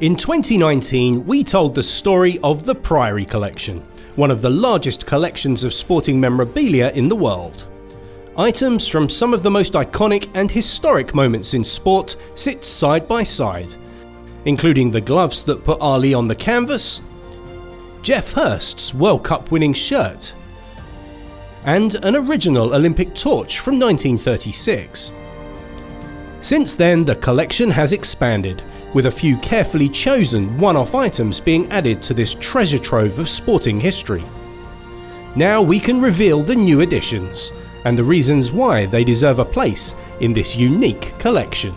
In 2019, we told the story of the Priory Collection, one of the largest collections of sporting memorabilia in the world. Items from some of the most iconic and historic moments in sport sit side by side, including the gloves that put Ali on the canvas, Geoff Hurst's World Cup winning shirt, and an original Olympic torch from 1936. Since then, the collection has expanded, with a few carefully chosen one-off items being added to this treasure trove of sporting history. Now we can reveal the new additions, and the reasons why they deserve a place in this unique collection.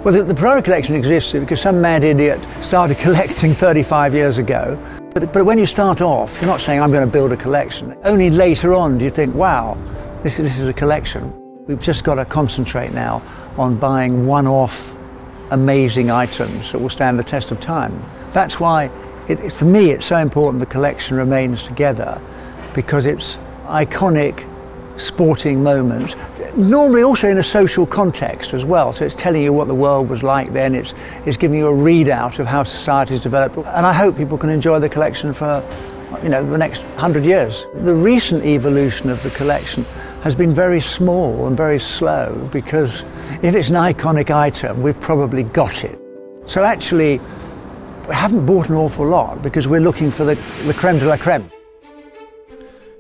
Well, the Priory Collection exists because some mad idiot started collecting 35 years ago. But when you start off, you're not saying, I'm going to build a collection. Only later on do you think, wow, this is a collection. We've just got to concentrate now on buying one-off amazing items that will stand the test of time. That's why, for me, it's so important the collection remains together, because it's iconic sporting moments, normally also in a social context as well. So it's telling you what the world was like then, it's giving you a readout of how society's developed. And I hope people can enjoy the collection for, the next 100 years. The recent evolution of the collection has been very small and very slow, because if it's an iconic item, we've probably got it. So actually, we haven't bought an awful lot because we're looking for the creme de la creme.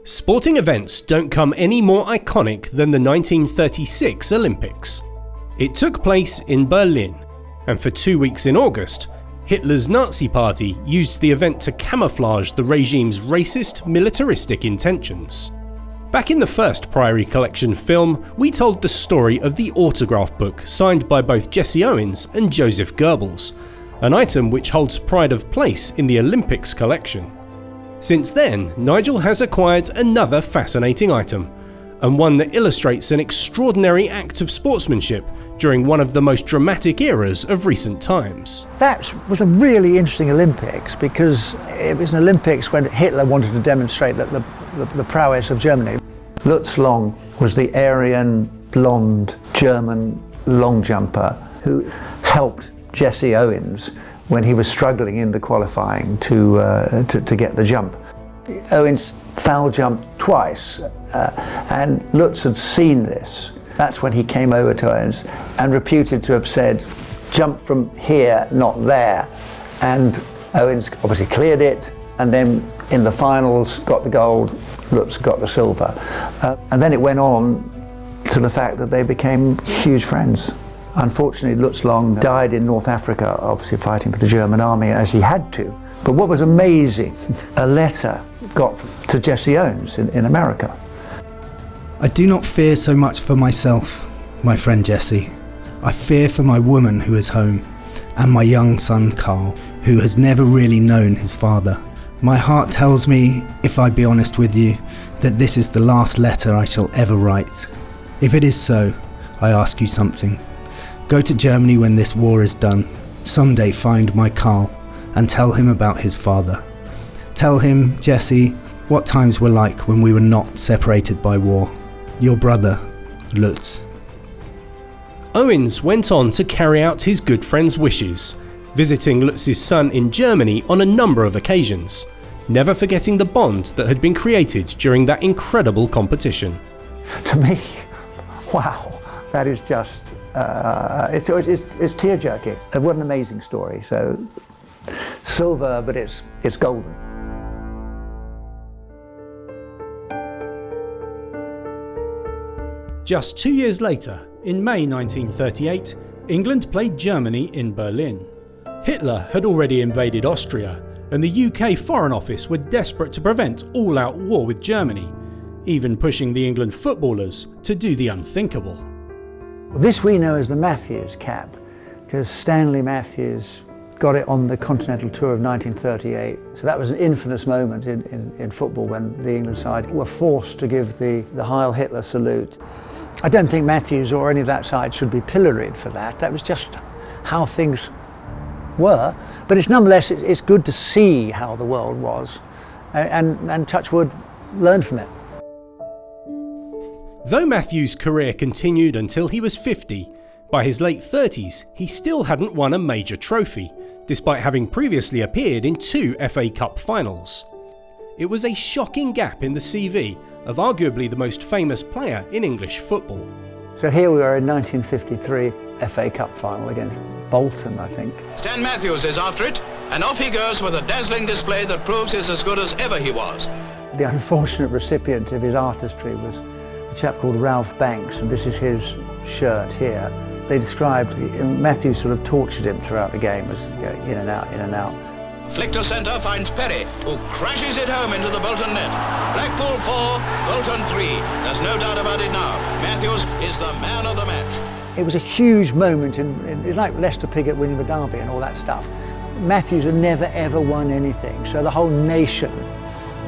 Sporting events don't come any more iconic than the 1936 Olympics. It took place in Berlin, and for 2 weeks in August, Hitler's Nazi Party used the event to camouflage the regime's racist, militaristic intentions. Back in the first Priory Collection film, we told the story of the autograph book signed by both Jesse Owens and Joseph Goebbels, an item which holds pride of place in the Olympics collection. Since then, Nigel has acquired another fascinating item, and one that illustrates an extraordinary act of sportsmanship during one of the most dramatic eras of recent times. That was a really interesting Olympics, because it was an Olympics when Hitler wanted to demonstrate that the prowess of Germany. Lutz Long was the Aryan, blonde German long jumper who helped Jesse Owens when he was struggling in the qualifying to get the jump. Owens foul jumped twice, and Lutz had seen this. That's when he came over to Owens and reputed to have said, jump from here, not there. And Owens obviously cleared it, and then in the finals got the gold, Lutz got the silver. And then it went on to the fact that they became huge friends. Unfortunately, Lutz Long died in North Africa, obviously fighting for the German army, as he had to. But what was amazing, a letter got to Jesse Owens in America. I do not fear so much for myself, my friend Jesse. I fear for my woman who is home, and my young son Carl, who has never really known his father. My heart tells me, if I be honest with you, that this is the last letter I shall ever write. If it is so, I ask you something. Go to Germany when this war is done. Someday find my Carl and tell him about his father. Tell him, Jesse, what times were like when we were not separated by war. Your brother, Lutz. Owens went on to carry out his good friend's wishes, visiting Lutz's son in Germany on a number of occasions, never forgetting the bond that had been created during that incredible competition. To me, wow, that is just, it's tear-jerking. What an amazing story. So, silver, but it's golden. Just 2 years later, in May 1938, England played Germany in Berlin. Hitler had already invaded Austria, and the UK Foreign Office were desperate to prevent all-out war with Germany, even pushing the England footballers to do the unthinkable. This we know as the Matthews cap. because Stanley Matthews got it on the Continental Tour of 1938. So that was an infamous moment in football when the England side were forced to give the Heil Hitler salute. I don't think Matthews or any of that side should be pilloried for that. That was just how things were. But it's nonetheless, it's good to see how the world was and touch wood, learn from it. Though Matthews' career continued until he was 50, by his late 30s he still hadn't won a major trophy, despite having previously appeared in 2 FA Cup finals. It was a shocking gap in the CV of arguably the most famous player in English football. So here we are in 1953 FA Cup final against Bolton, I think. Stan Matthews is after it, and off he goes with a dazzling display that proves he's as good as ever he was. The unfortunate recipient of his artistry was a chap called Ralph Banks, and this is his shirt here. They described, Matthews sort of tortured him throughout the game, as in and out, in and out. Flick to centre finds Perry, who crashes it home into the Bolton net. Blackpool 4, Bolton 3. There's no doubt about it now. Matthews is the man of the match. It was a huge moment, it's like Leicester Piggott winning the derby and all that stuff. Matthews had never ever won anything, so the whole nation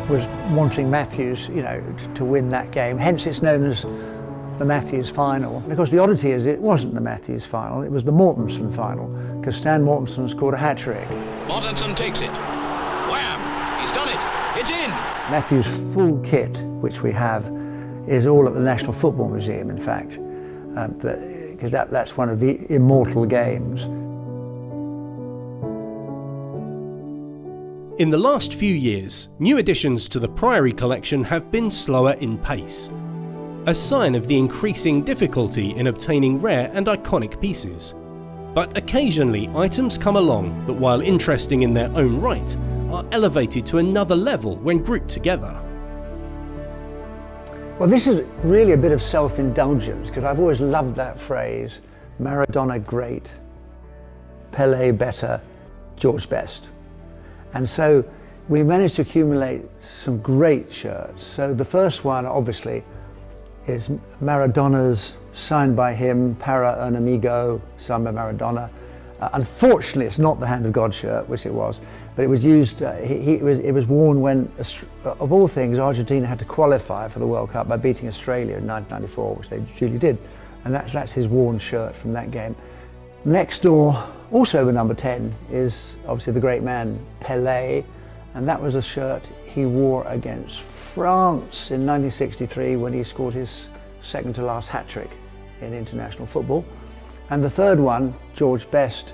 was wanting Matthews, to win that game. Hence it's known as the Matthews final. And of course the oddity is it wasn't the Matthews final, it was the Mortensen final, because Stan Mortensen scored a hat-trick. Mortensen takes it. Wham! He's done it. It's in! Matthews' full kit, which we have, is all at the National Football Museum, in fact, because that's one of the immortal games. In the last few years, new additions to the Priory Collection have been slower in pace, a sign of the increasing difficulty in obtaining rare and iconic pieces. But occasionally items come along that, while interesting in their own right, are elevated to another level when grouped together. Well, this is really a bit of self-indulgence, because I've always loved that phrase, Maradona great, Pelé better, George best. And so we managed to accumulate some great shirts. So the first one, obviously, is Maradona's, signed by him, Para un Amigo, signed by Maradona. Unfortunately, it's not the Hand of God shirt, which it was, but it was used, it was worn when, of all things, Argentina had to qualify for the World Cup by beating Australia in 1994, which they duly did. And that's his worn shirt from that game. Next door, also the number 10, is obviously the great man, Pelé, and that was a shirt he wore against France in 1963 when he scored his second to last hat-trick in international football. And the third one, George Best,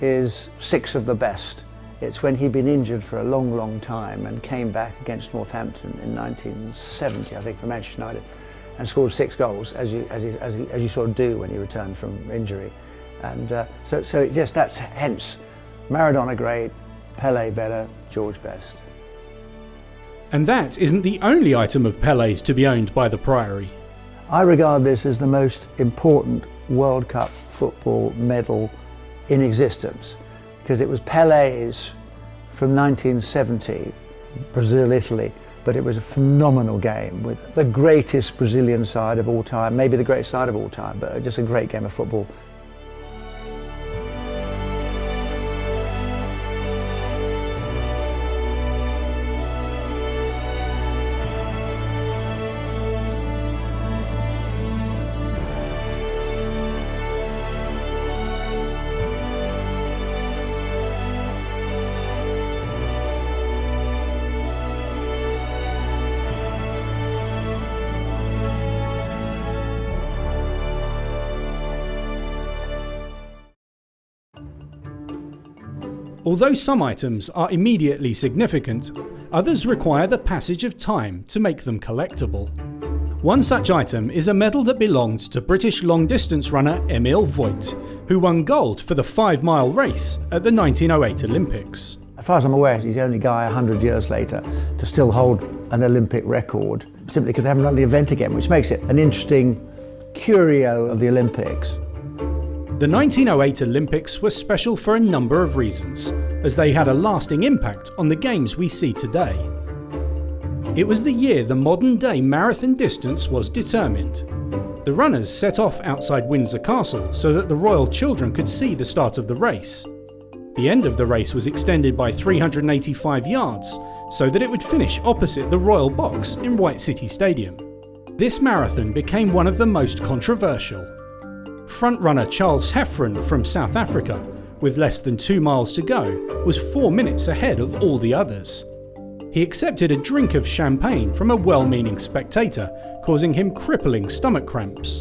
is 6 of the best. It's when he'd been injured for a long, long time and came back against Northampton in 1970, I think, for Manchester United, and scored 6 goals, as you sort of do when you return from injury. And so that's hence Maradona great, Pelé better, George best. And that isn't the only item of Pelé's to be owned by the Priory. I regard this as the most important World Cup football medal in existence, because it was Pelé's from 1970, Brazil-Italy, but it was a phenomenal game with the greatest Brazilian side of all time, maybe the greatest side of all time, but just a great game of football. Although some items are immediately significant, others require the passage of time to make them collectible. One such item is a medal that belonged to British long-distance runner Emil Voigt, who won gold for the 5-mile race at the 1908 Olympics. As far as I'm aware, he's the only guy 100 years later to still hold an Olympic record, simply because they haven't run the event again, which makes it an interesting curio of the Olympics. The 1908 Olympics were special for a number of reasons, as they had a lasting impact on the games we see today. It was the year the modern-day marathon distance was determined. The runners set off outside Windsor Castle so that the royal children could see the start of the race. The end of the race was extended by 385 yards so that it would finish opposite the Royal Box in White City Stadium. This marathon became one of the most controversial. Frontrunner Charles Heffron from South Africa, with less than 2 miles to go, was 4 minutes ahead of all the others. He accepted a drink of champagne from a well-meaning spectator, causing him crippling stomach cramps.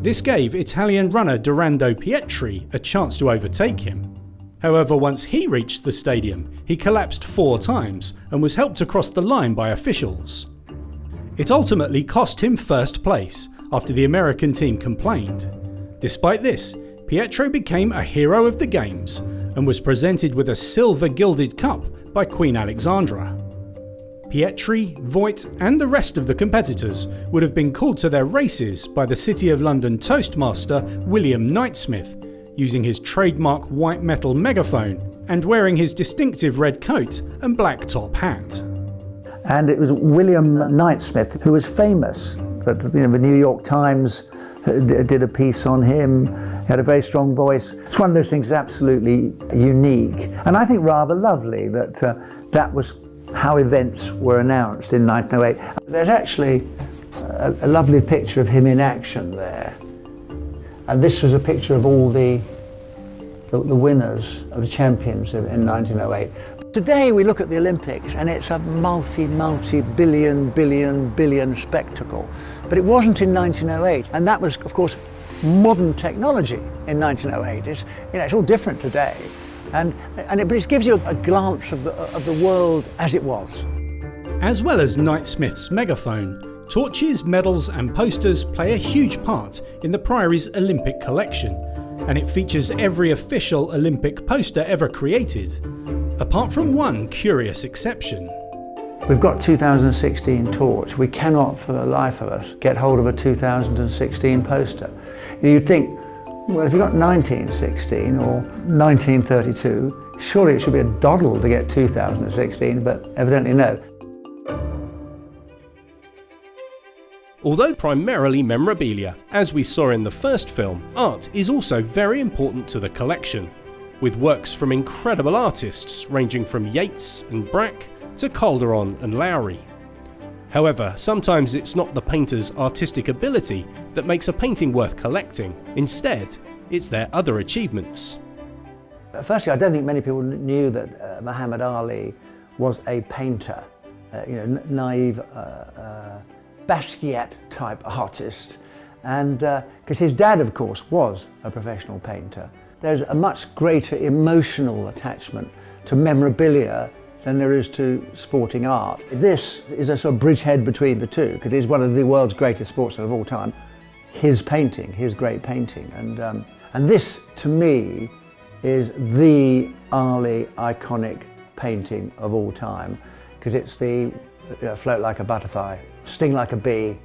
This gave Italian runner Dorando Pietri a chance to overtake him. However, once he reached the stadium, he collapsed 4 times and was helped across the line by officials. It ultimately cost him first place after the American team complained. Despite this, Pietro became a hero of the Games and was presented with a silver gilded cup by Queen Alexandra. Pietri, Voigt and the rest of the competitors would have been called to their races by the City of London Toastmaster William Knightsmith, using his trademark white metal megaphone and wearing his distinctive red coat and black top hat. And it was William Knightsmith who was famous. That the New York Times did a piece on him. He had a very strong voice. It's one of those things that's absolutely unique, and I think rather lovely that that was how events were announced in 1908. There's actually a lovely picture of him in action there, and this was a picture of all the winners, of the champions in 1908. Today we look at the Olympics and it's a multi-billion spectacle. But it wasn't in 1908, and that was, of course, modern technology in 1908. It's all different today, but it gives you a glance of the world as it was. As well as Knightsmith's megaphone, torches, medals and posters play a huge part in the Priory's Olympic collection, and it features every official Olympic poster ever created, apart from one curious exception. We've got 2016 torch. We cannot for the life of us get hold of a 2016 poster. You'd think, well, if you've got 1916 or 1932, surely it should be a doddle to get 2016, but evidently no. Although primarily memorabilia, as we saw in the first film, art is also very important to the collection, with works from incredible artists ranging from Yeats and Braque to Calderon and Lowry. However, sometimes it's not the painter's artistic ability that makes a painting worth collecting. Instead, it's their other achievements. Firstly, I don't think many people knew that Muhammad Ali was a painter, naive Basquiat type artist, and because his dad, of course, was a professional painter. There's a much greater emotional attachment to memorabilia than there is to sporting art. This is a sort of bridgehead between the two, because he's one of the world's greatest sportsmen of all time. His painting, his great painting, and this, to me, is the Ali iconic painting of all time, because it's the float like a butterfly, sting like a bee,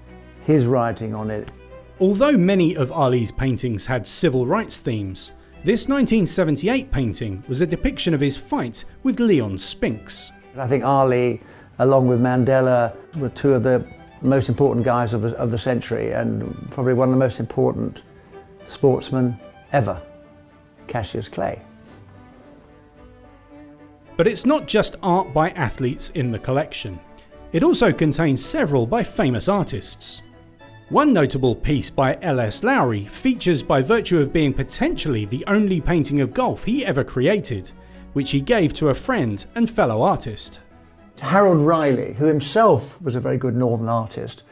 his writing on it. Although many of Ali's paintings had civil rights themes, this 1978 painting was a depiction of his fight with Leon Spinks. I think Ali, along with Mandela, were two of the most important guys of the century, and probably one of the most important sportsmen ever, Cassius Clay. But it's not just art by athletes in the collection. It also contains several by famous artists. One notable piece by L.S. Lowry features by virtue of being potentially the only painting of golf he ever created, which he gave to a friend and fellow artist. Harold Riley, who himself was a very good Northern artist,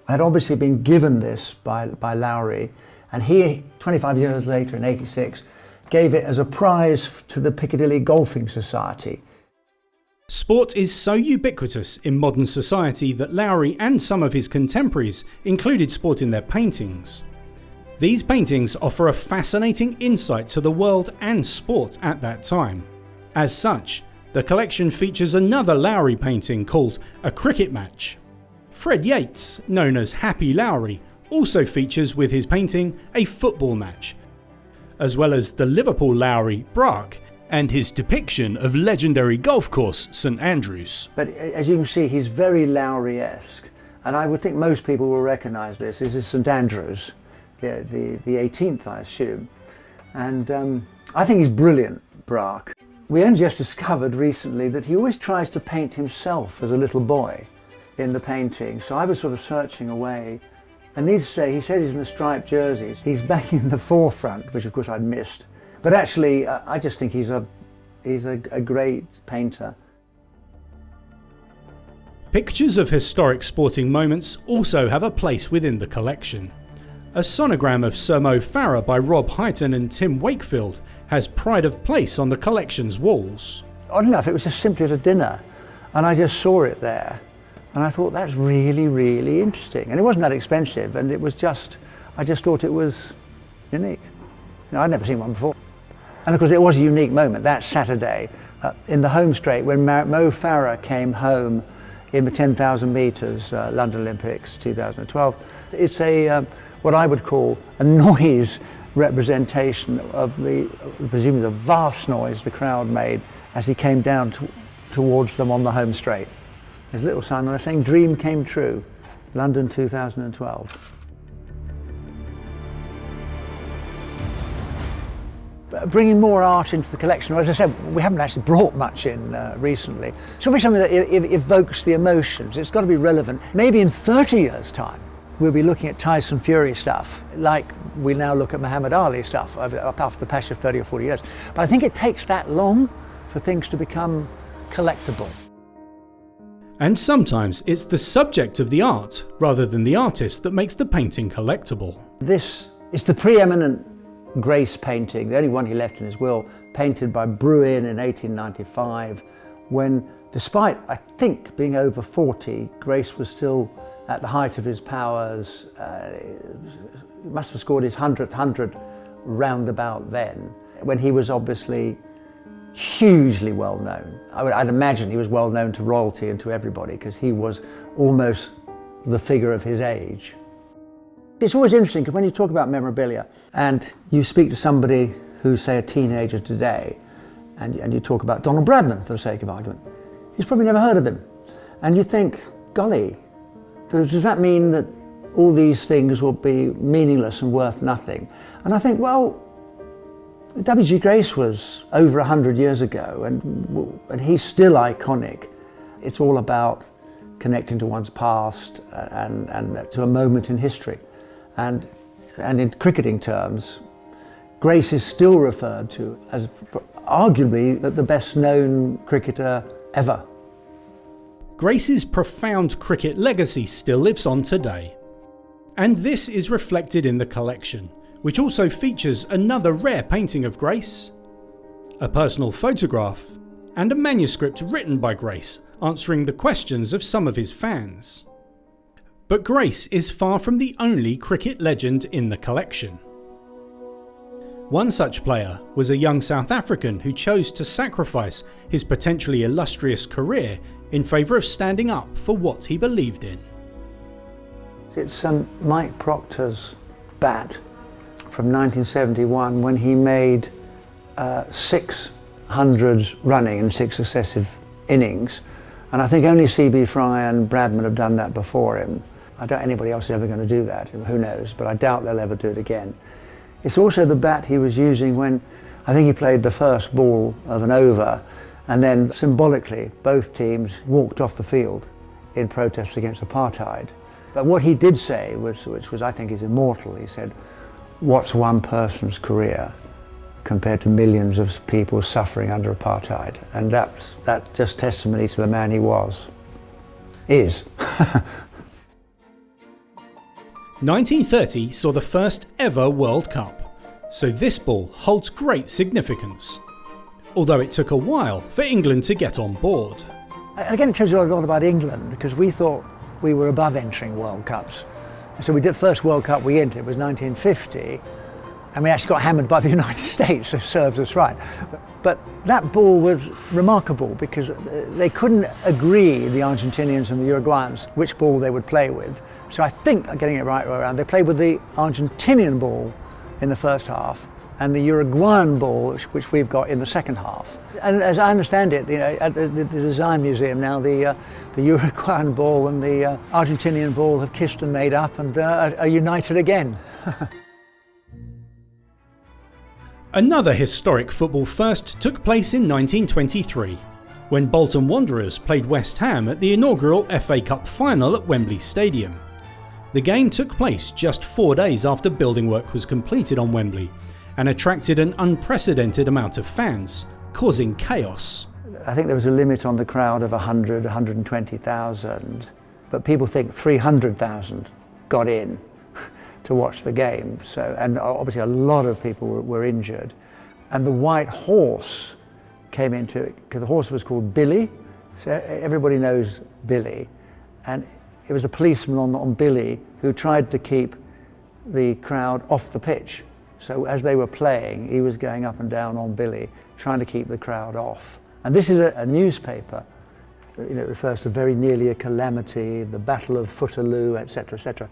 had obviously been given this by Lowry, and he, 25 years later in '86, gave it as a prize to the Piccadilly Golfing Society. Sport is so ubiquitous in modern society that Lowry and some of his contemporaries included sport in their paintings. These paintings offer a fascinating insight to the world and sport at that time. As such, the collection features another Lowry painting called A Cricket Match. Fred Yates, known as Happy Lowry, also features with his painting A Football Match, as well as the Liverpool Lowry Braque and his depiction of legendary golf course St Andrews. But as you can see, he's very Lowry-esque, and I would think most people will recognise this. This is St Andrews, the 18th, I assume. And I think he's brilliant, Braque. We only just discovered recently that he always tries to paint himself as a little boy in the painting. So I was sort of searching away. And needless to say, he said he's in the striped jerseys. He's back in the forefront, which of course I'd missed. But actually, I just think he's a great painter. Pictures of historic sporting moments also have a place within the collection. A sonogram of Sir Mo Farah by Rob Hyton and Tim Wakefield has pride of place on the collection's walls. Oddly enough, it was just simply at a dinner, and I just saw it there, and I thought that's really, really interesting. And it wasn't that expensive, and it was just, I just thought it was unique. I'd never seen one before. And of course, it was a unique moment that Saturday in the home straight when Mo Farah came home in the 10,000 metres London Olympics 2012. It's a what I would call a noise representation of presumably the vast noise the crowd made as he came down towards them on the home straight. His little sign on there saying, "Dream came true, London 2012. Bringing more art into the collection, as I said, we haven't actually brought much in recently. It's got to be something that evokes the emotions. It's got to be relevant. Maybe in 30 years' time, we'll be looking at Tyson Fury stuff, like we now look at Muhammad Ali stuff, up after the passage of 30 or 40 years. But I think it takes that long for things to become collectible. And sometimes it's the subject of the art, rather than the artist, that makes the painting collectible. This is the preeminent Grace painting, the only one he left in his will, painted by Bruin in 1895, when, despite, I think, being over 40, Grace was still at the height of his powers. He must have scored his 100th 100 roundabout then, when he was obviously hugely well known. I'd imagine he was well known to royalty and to everybody, because he was almost the figure of his age. It's always interesting, because when you talk about memorabilia and you speak to somebody who's, say, a teenager today, and you talk about Donald Bradman, for the sake of argument, he's probably never heard of him. And you think, golly, does that mean that all these things will be meaningless and worth nothing? And I think, well, W.G. Grace was over 100 years ago, and he's still iconic. It's all about connecting to one's past and to a moment in history. And in cricketing terms, Grace is still referred to as arguably the best known cricketer ever. Grace's profound cricket legacy still lives on today. And this is reflected in the collection, which also features another rare painting of Grace, a personal photograph, and a manuscript written by Grace answering the questions of some of his fans. But Grace is far from the only cricket legend in the collection. One such player was a young South African who chose to sacrifice his potentially illustrious career in favour of standing up for what he believed in. It's Mike Proctor's bat from 1971, when he made 600 running in 6 successive innings. And I think only C.B. Fry and Bradman have done that before him. I doubt anybody else is ever going to do that, who knows, but I doubt they'll ever do it again. It's also the bat he was using when I think he played the first ball of an over, and then symbolically both teams walked off the field in protest against apartheid. But what he did say, which was I think is immortal, he said, "What's one person's career compared to millions of people suffering under apartheid?" And that's just testimony to the man he is. 1930 saw the first ever World Cup, so this ball holds great significance, although it took a while for England to get on board. Again, it tells you a lot about England, because we thought we were above entering World Cups. So we did the first World Cup we entered, it was 1950, and we actually got hammered by the United States, so serves us right. But that ball was remarkable, because they couldn't agree, the Argentinians and the Uruguayans, which ball they would play with. So I think, I'm getting it right around, they played with the Argentinian ball in the first half, and the Uruguayan ball, which we've got in the second half. And as I understand it, at the Design Museum now, the Uruguayan ball and the Argentinian ball have kissed and made up and are united again. Another historic football first took place in 1923, when Bolton Wanderers played West Ham at the inaugural FA Cup final at Wembley Stadium. The game took place just 4 days after building work was completed on Wembley and attracted an unprecedented amount of fans, causing chaos. I think there was a limit on the crowd of 100, 120,000, but people think 300,000 got in to watch the game. So, and obviously a lot of people were injured. And the White Horse came into it, because the horse was called Billy, so everybody knows Billy. And it was a policeman on Billy who tried to keep the crowd off the pitch. So as they were playing, he was going up and down on Billy, trying to keep the crowd off. And this is a newspaper. It refers to very nearly a calamity, the Battle of Footerloo, etc., etc.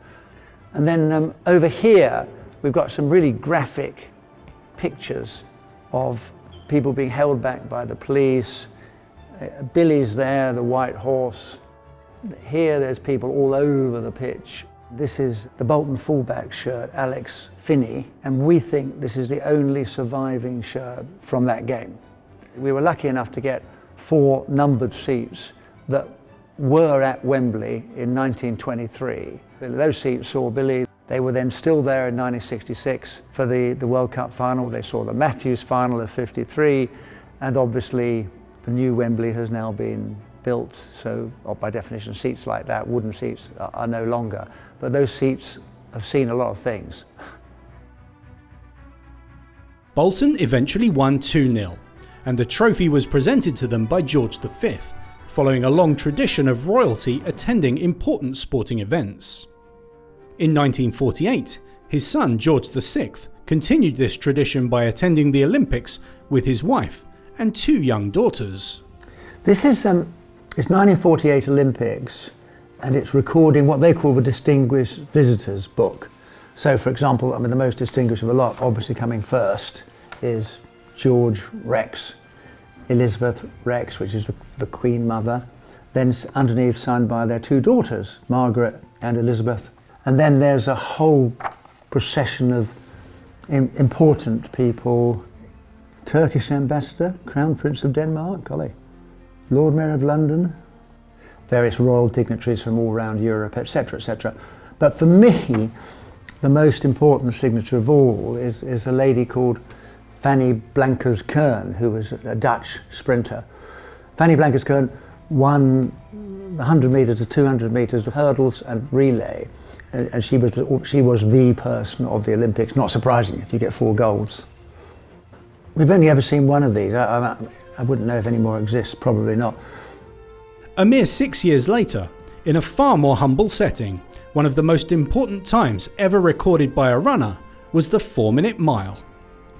And then over here, we've got some really graphic pictures of people being held back by the police. Billy's there, the White Horse. Here there's people all over the pitch. This is the Bolton fullback shirt, Alex Finney, and we think this is the only surviving shirt from that game. We were lucky enough to get 4 numbered seats that were at Wembley in 1923. Those seats saw Billy. They were then still there in 1966 for the World Cup final. They saw the Matthews final of '53, and obviously the new Wembley has now been built, so by definition seats like that, wooden seats, are no longer. But those seats have seen a lot of things. Bolton eventually won 2-0, and the trophy was presented to them by George V, following a long tradition of royalty attending important sporting events. In 1948, his son George VI continued this tradition by attending the Olympics with his wife and 2 young daughters. This is it's 1948 Olympics, and it's recording what they call the Distinguished Visitors Book. So, for example, the most distinguished of a lot, obviously coming first, is George Rex, Elizabeth Rex, which is the Queen Mother. Then underneath, signed by their 2 daughters, Margaret and Elizabeth. And then there's a whole procession of important people. Turkish Ambassador, Crown Prince of Denmark, golly, Lord Mayor of London, various royal dignitaries from all around Europe, etc., etc. But for me, the most important signature of all is a lady called Fanny Blankers-Koen, who was a Dutch sprinter. Fanny Blankers-Koen won 100 metres to 200 metres of hurdles and relay, and she was the person of the Olympics. Not surprising if you get 4 golds. We've only ever seen one of these. I wouldn't know if any more exist, probably not. A mere 6 years later, in a far more humble setting, one of the most important times ever recorded by a runner was the 4-minute mile.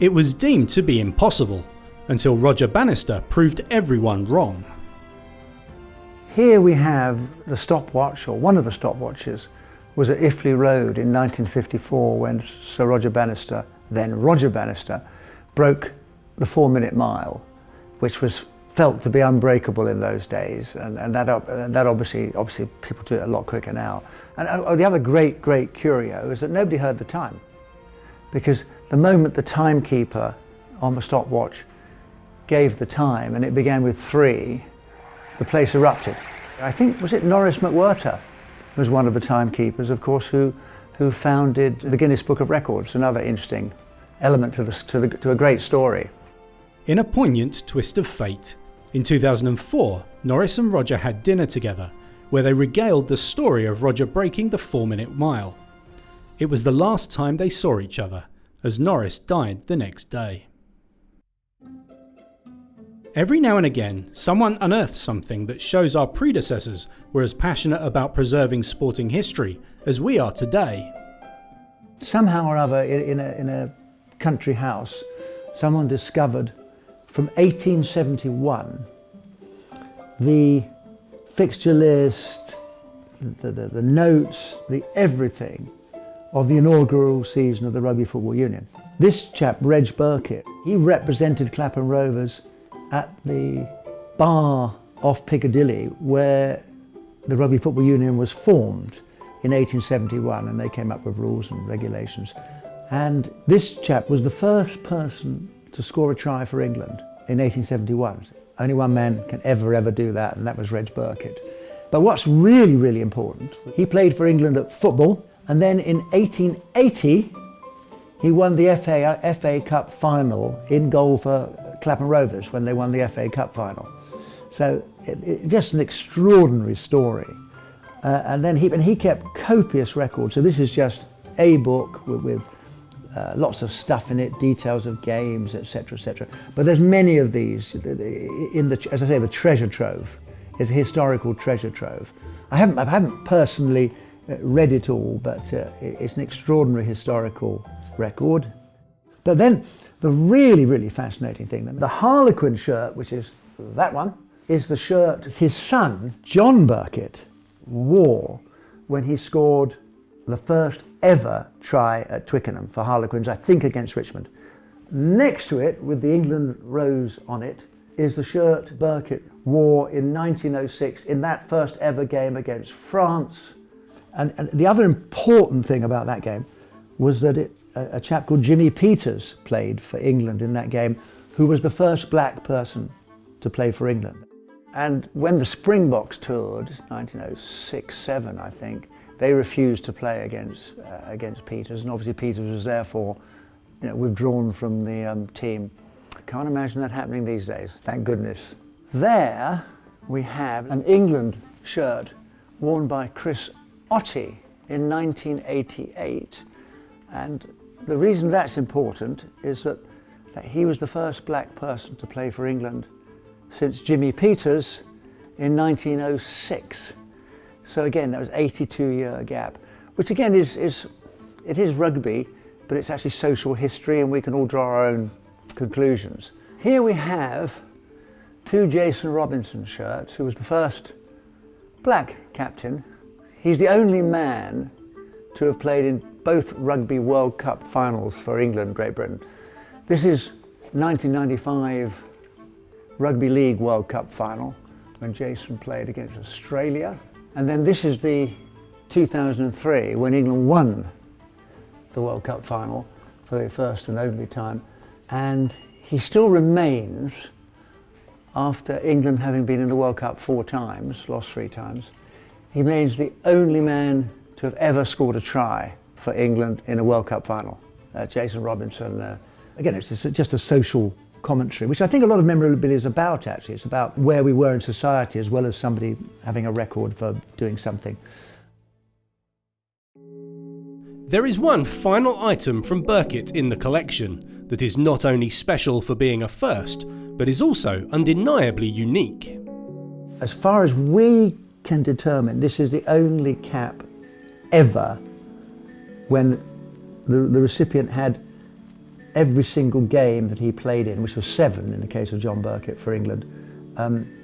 It was deemed to be impossible, until Roger Bannister proved everyone wrong. Here we have the stopwatch, or one of the stopwatches, was at Iffley Road in 1954 when Sir Roger Bannister, then Roger Bannister, broke the 4-minute mile, which was felt to be unbreakable in those days, and that obviously people do it a lot quicker now. And the other great curio is that nobody heard the time, because the moment the timekeeper on the stopwatch gave the time, and it began with 3, the place erupted. I think, was it Norris McWhirter was one of the timekeepers, of course, who founded the Guinness Book of Records, another interesting element to a great story. In a poignant twist of fate, in 2004, Norris and Roger had dinner together, where they regaled the story of Roger breaking the 4-minute mile. It was the last time they saw each other, as Norris died the next day. Every now and again, someone unearths something that shows our predecessors were as passionate about preserving sporting history as we are today. Somehow or other, in a country house, someone discovered from 1871 the fixture list, the notes, the everything of the inaugural season of the Rugby Football Union. This chap, Reg Burkitt, he represented Clapham Rovers at the bar off Piccadilly where the Rugby Football Union was formed in 1871, and they came up with rules and regulations. And this chap was the first person to score a try for England in 1871. Only one man can ever do that, and that was Reg Burkitt. But what's really important, he played for England at football, and then in 1880, he won the FA Cup final in goal for Clapham Rovers when they won the FA Cup final. So just an extraordinary story. And then he kept copious records. So this is just a book with lots of stuff in it, details of games, etc., etc. But there's many of these in the, as I say, the treasure trove. It's a historical treasure trove. I haven't personally read it all, but it's an extraordinary historical record. But then the really fascinating thing, the Harlequin shirt, which is that one, is the shirt his son, John Burkitt, wore when he scored the first ever try at Twickenham for Harlequins, I think against Richmond. Next to it, with the England rose on it, is the shirt Burkitt wore in 1906 in that first ever game against France. And the other important thing about that game was that a chap called Jimmy Peters played for England in that game, who was the first black person to play for England. And when the Springboks toured, 1906-07, I think, they refused to play against Peters, and obviously Peters was therefore, withdrawn from the team. I can't imagine that happening these days, thank goodness. There we have an England shirt worn by Chris Ottey in 1988, and the reason that's important is that he was the first black person to play for England since Jimmy Peters in 1906. So again, that was 82-year gap, which again it is rugby, but it's actually social history, and we can all draw our own conclusions. Here we have two Jason Robinson shirts, who was the first black captain. He's the only man to have played in both Rugby World Cup finals for England, Great Britain. This is 1995 Rugby League World Cup final, when Jason played against Australia. And then this is the 2003, when England won the World Cup final for the first and only time. And he still remains, after England having been in the World Cup 4 times, lost 3 times, he remains the only man to have ever scored a try for England in a World Cup final. Jason Robinson. Again, it's just a social commentary, which I think a lot of memorabilia is about, actually. It's about where we were in society, as well as somebody having a record for doing something. There is one final item from Burkitt in the collection that is not only special for being a first, but is also undeniably unique. As far as we can determine, this is the only cap ever when the recipient had every single game that he played in, which was 7 in the case of John Burkitt for England,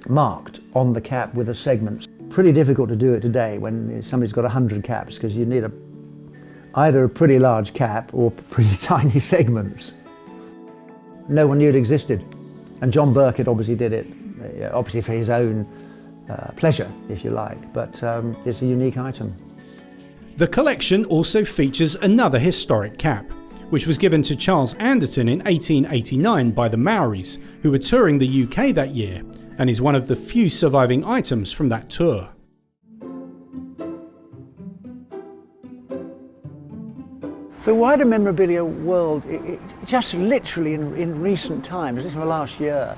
marked on the cap with a segment. Pretty difficult to do it today when somebody's got 100 caps, because you need either a pretty large cap or pretty tiny segments. No one knew it existed, and John Burkitt obviously did it, obviously for his own pleasure, if you like, but it's a unique item. The collection also features another historic cap, which was given to Charles Anderton in 1889 by the Maoris, who were touring the UK that year, and is one of the few surviving items from that tour. The wider memorabilia world, it just literally in recent times, this is the last year,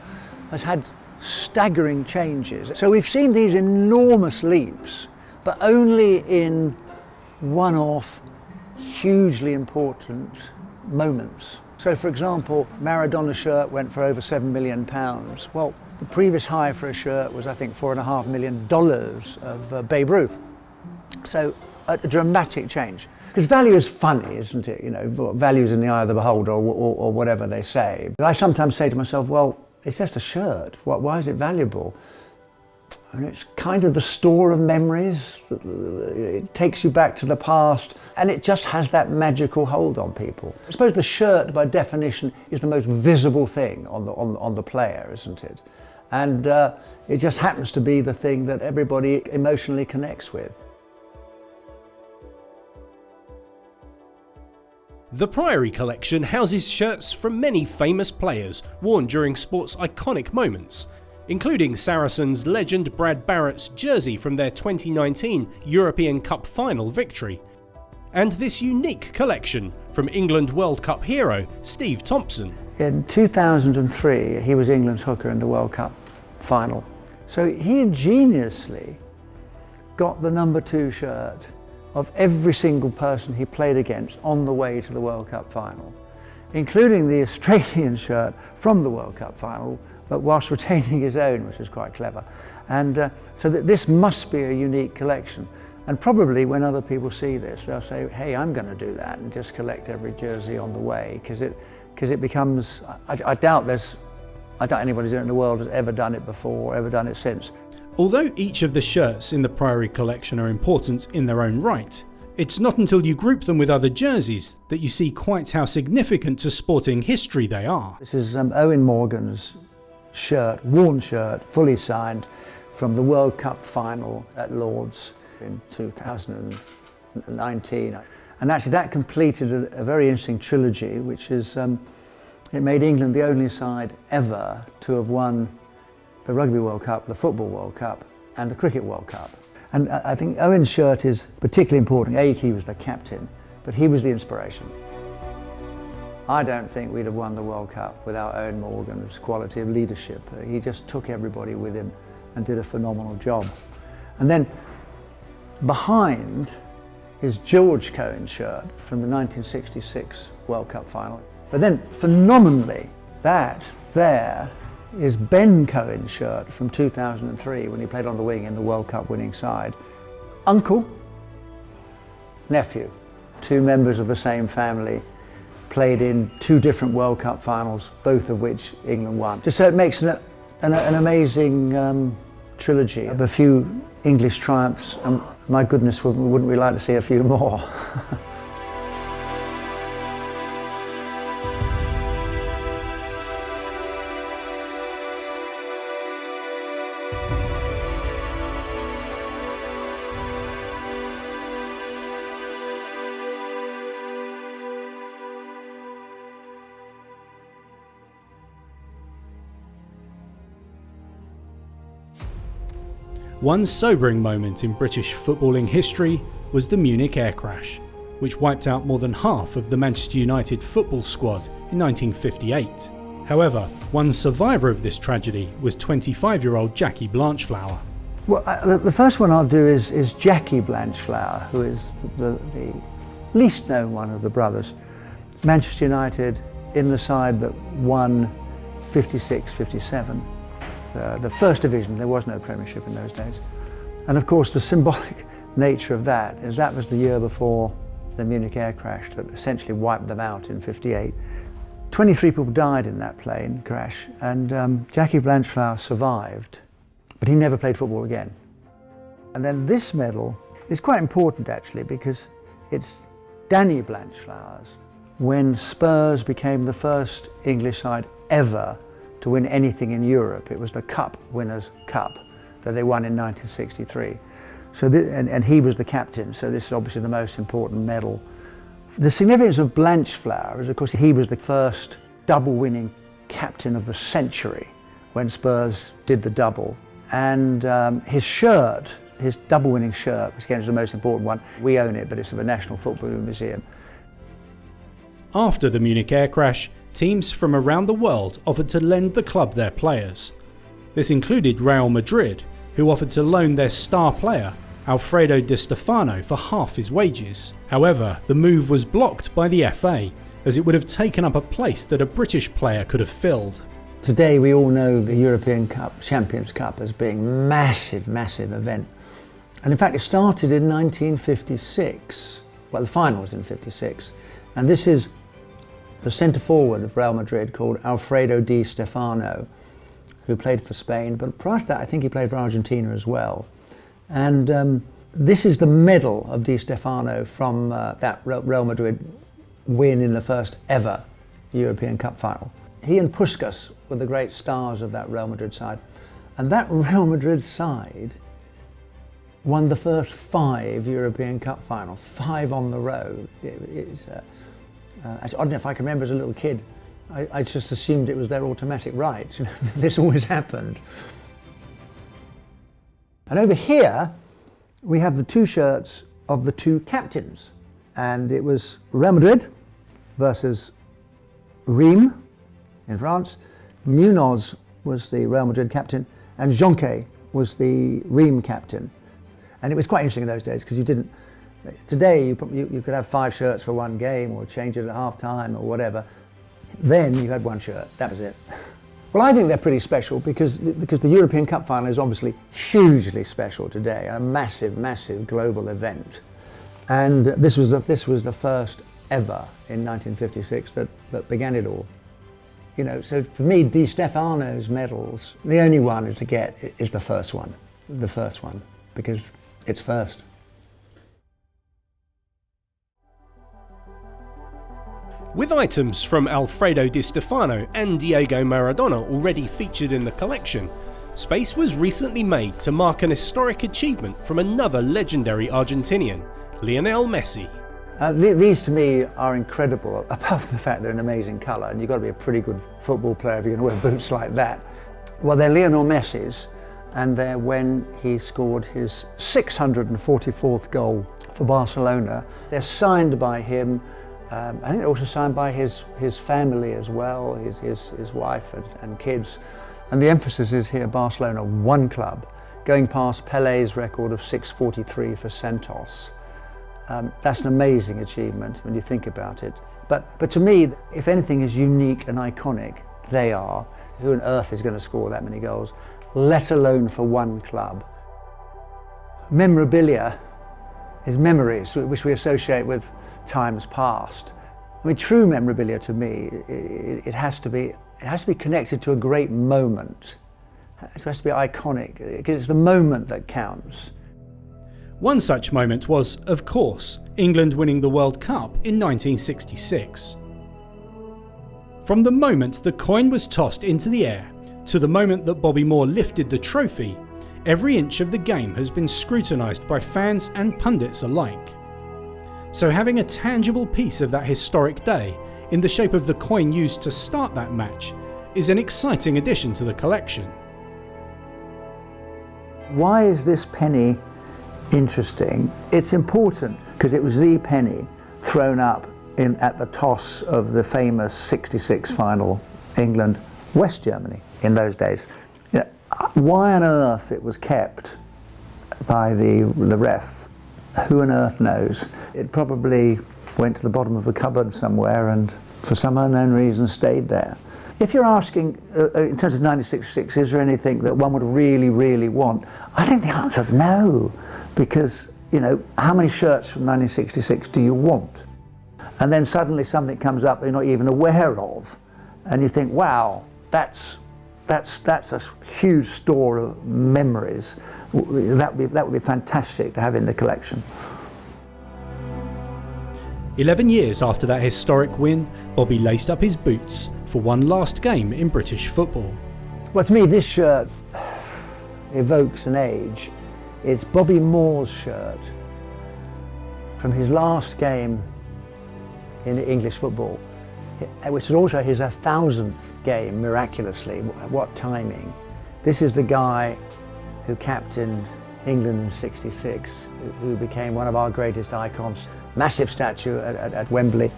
has had staggering changes. So we've seen these enormous leaps, but only in one-off, hugely important moments. So for example, Maradona's shirt went for over £7 million. Well, the previous high for a shirt was, I think, $4.5 million of Babe Ruth. So a dramatic change. Because value is funny, isn't it? Value is in the eye of the beholder, or whatever they say. But I sometimes say to myself, well, it's just a shirt. Why is it valuable? And it's kind of the store of memories. It takes you back to the past, and it just has that magical hold on people. I suppose the shirt, by definition, is the most visible thing on the player, isn't it? And it just happens to be the thing that everybody emotionally connects with. The Priory Collection houses shirts from many famous players worn during sport's iconic moments, including Saracens legend Brad Barrett's jersey from their 2019 European Cup final victory, and this unique collection from England World Cup hero Steve Thompson. In 2003, he was England's hooker in the World Cup final. So he ingeniously got the number 2 shirt of every single person he played against on the way to the World Cup final, including the Australian shirt from the World Cup final, but whilst retaining his own, which is quite clever. And so that this must be a unique collection. And probably when other people see this, they'll say, hey, I'm going to do that and just collect every jersey on the way, because it becomes, I doubt anybody in the world has ever done it before, or ever done it since. Although each of the shirts in the Priory Collection are important in their own right, it's not until you group them with other jerseys that you see quite how significant to sporting history they are. This is Owen Morgan's shirt, worn shirt, fully signed, from the World Cup final at Lord's in 2019. And actually that completed a very interesting trilogy, which is, it made England the only side ever to have won the Rugby World Cup, the Football World Cup, and the Cricket World Cup. And I think Owen's shirt is particularly important. He was the captain, but he was the inspiration. I don't think we'd have won the World Cup without Owen Morgan's quality of leadership. He just took everybody with him and did a phenomenal job. And then behind is George Cohen's shirt from the 1966 World Cup final. But then phenomenally, that there is Ben Cohen's shirt from 2003 when he played on the wing in the World Cup winning side. Uncle, nephew, 2 members of the same family, played in 2 different World Cup finals, both of which England won. Just so it makes an amazing trilogy of a few English triumphs, and my goodness, wouldn't we like to see a few more? One sobering moment in British footballing history was the Munich air crash, which wiped out more than half of the Manchester United football squad in 1958. However, one survivor of this tragedy was 25-year-old Jackie Blanchflower. Well, the first one I'll do is Jackie Blanchflower, who is the least known one of the brothers. Manchester United in the side that won 56-57. The first division, there was no Premiership in those days. And of course the symbolic nature of that is that was the year before the Munich air crash that essentially wiped them out in 58. 23 people died in that plane crash, and Jackie Blanchflower survived, but he never played football again. And then this medal is quite important actually, because it's Danny Blanchflower's when Spurs became the first English side ever to win anything in Europe. It was the Cup Winners' Cup that they won in 1963. So and he was the captain, so this is obviously the most important medal. The significance of Blanchflower is, of course, he was the first double-winning captain of the century when Spurs did the double. And his shirt, his double-winning shirt, which again is the most important one, we own it, but it's of the National Football Museum. After the Munich air crash, teams from around the world offered to lend the club their players. This included Real Madrid, who offered to loan their star player, Alfredo Di Stefano, for half his wages. However, the move was blocked by the FA, as it would have taken up a place that a British player could have filled. Today we all know the European Cup, Champions Cup, as being a massive, massive event. And in fact it started in 1956. Well, the final was in 56. And this is the centre forward of Real Madrid called Alfredo Di Stefano. who played for Spain, but prior to that I think he played for Argentina as well. And this is the medal of Di Stefano from that Real Madrid win in the first ever European Cup final. He and Puskas were the great stars of that Real Madrid side. And that Real Madrid side won the first 5 European Cup finals, 5 on the road. I don't know if I can remember as a little kid, I just assumed it was their automatic right. This always happened. And over here, we have the 2 shirts of the 2 captains. And it was Real Madrid versus Reims in France. Munoz was the Real Madrid captain, and Jonquet was the Reims captain. And it was quite interesting in those days because you didn't. Today you could have 5 shirts for one game or change it at half time or whatever. Then you had 1 shirt, that was it. Well, I think they're pretty special because the European Cup final is obviously hugely special today, a massive, massive global event. And this was the first ever in 1956 that began it all. You know, so for me, Di Stefano's medals, the only one to get is the first one, because it's first. With items from Alfredo Di Stefano and Diego Maradona already featured in the collection, space was recently made to mark an historic achievement from another legendary Argentinian, Lionel Messi. These to me are incredible, apart from the fact they're an amazing colour, and you've got to be a pretty good football player if you're going to wear boots like that. Well, they're Lionel Messi's, and they're when he scored his 644th goal for Barcelona. They're signed by him. I think they're also signed by his family as well, his wife and kids. And the emphasis is here, Barcelona, one club, going past Pelé's record of 643 for Santos. That's an amazing achievement when you think about it. But to me, if anything is unique and iconic, they are. Who on earth is going to score that many goals, let alone for one club? Memorabilia is memories which we associate with times past. I mean, true memorabilia to me, it has to be connected to a great moment. It has to be iconic, because it's the moment that counts. One such moment was, of course, England winning the World Cup in 1966. From the moment the coin was tossed into the air to the moment that Bobby Moore lifted the trophy, every inch of the game has been scrutinised by fans and pundits alike. So having a tangible piece of that historic day in the shape of the coin used to start that match is an exciting addition to the collection. Why is this penny interesting? It's important because it was the penny thrown up at the toss of the famous '66 final, England-West Germany in those days. You know, why on earth it was kept by the ref, who on earth knows? It probably went to the bottom of a cupboard somewhere and for some unknown reason stayed there. If you're asking, in terms of 1966, is there anything that one would really, really want? I think the answer is no, because, you know, how many shirts from 1966 do you want? And then suddenly something comes up you're not even aware of, and you think, wow, that's a huge store of memories. That would be fantastic to have in the collection. 11 years after that historic win, Bobby laced up his boots for one last game in British football. Well, to me, this shirt evokes an age. It's Bobby Moore's shirt from his last game in English football, which is also his 1,000th game, miraculously. What timing. This is the guy who captained England in '66, who became one of our greatest icons. Massive statue at Wembley.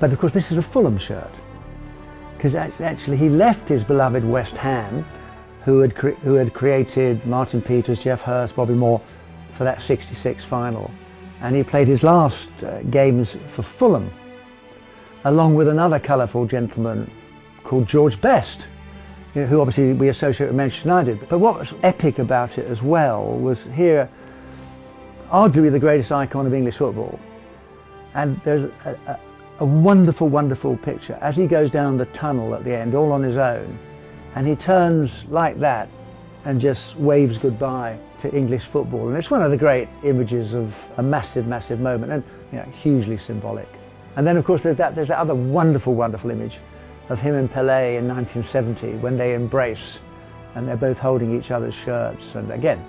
But of course this is a Fulham shirt, because actually he left his beloved West Ham, who had created Martin Peters, Geoff Hurst, Bobby Moore, for that '66 final. And he played his last games for Fulham, along with another colourful gentleman called George Best, who obviously we associate with Manchester United. But what was epic about it as well was here, arguably the greatest icon of English football. And there's a wonderful, wonderful picture as he goes down the tunnel at the end, all on his own, And he turns like that and just waves goodbye to English football. And it's one of the great images of a massive, massive moment, and hugely symbolic. And then of course there's that other wonderful, wonderful image of him and Pelé in 1970 when they embrace and they're both holding each other's shirts. And again,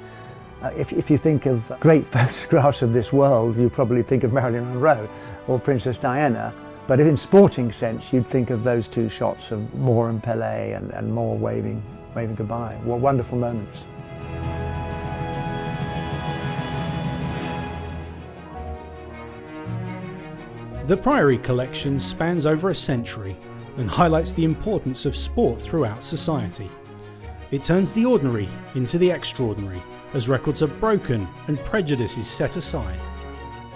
if you think of great photographs of this world, you probably think of Marilyn Monroe or Princess Diana. But if in sporting sense, you'd think of those two shots of Moore and Pelé and Moore waving goodbye. What wonderful moments. The Priory Collection spans over a century and highlights the importance of sport throughout society. It turns the ordinary into the extraordinary as records are broken and prejudices set aside.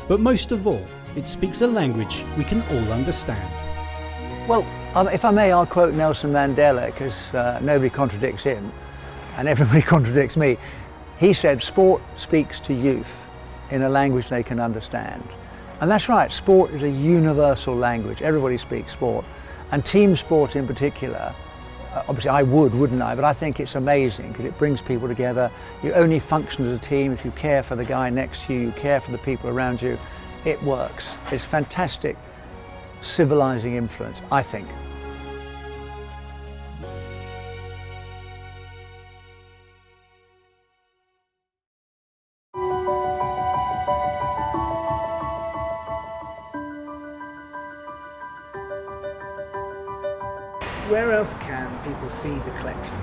But most of all, it speaks a language we can all understand. Well, if I may, I'll quote Nelson Mandela, because nobody contradicts him and everybody contradicts me. He said, "Sport speaks to youth in a language they can understand." And that's right, sport is a universal language. Everybody speaks sport. And team sport in particular, obviously I wouldn't I? But I think it's amazing because it brings people together. You only function as a team if you care for the guy next to you, you care for the people around you. It works. It's fantastic, civilizing influence, I think. Where else can people see the collection?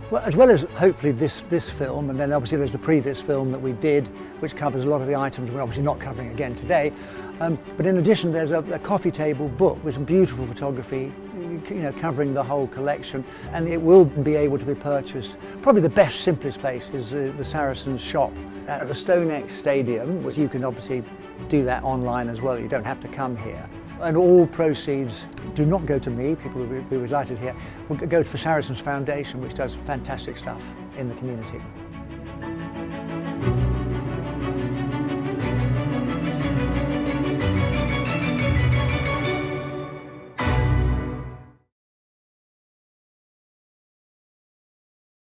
Well, as well as hopefully this film, and then obviously there's the previous film that we did, which covers a lot of the items we're obviously not covering again today. But in addition, there's a coffee table book with some beautiful photography, covering the whole collection, and it will be able to be purchased. Probably the best, simplest place is the Saracens shop at the StoneX Stadium, which you can obviously do that online as well. You don't have to come here. And all proceeds do not go to me, people will be delighted here, will go to the Saracens Foundation, which does fantastic stuff in the community.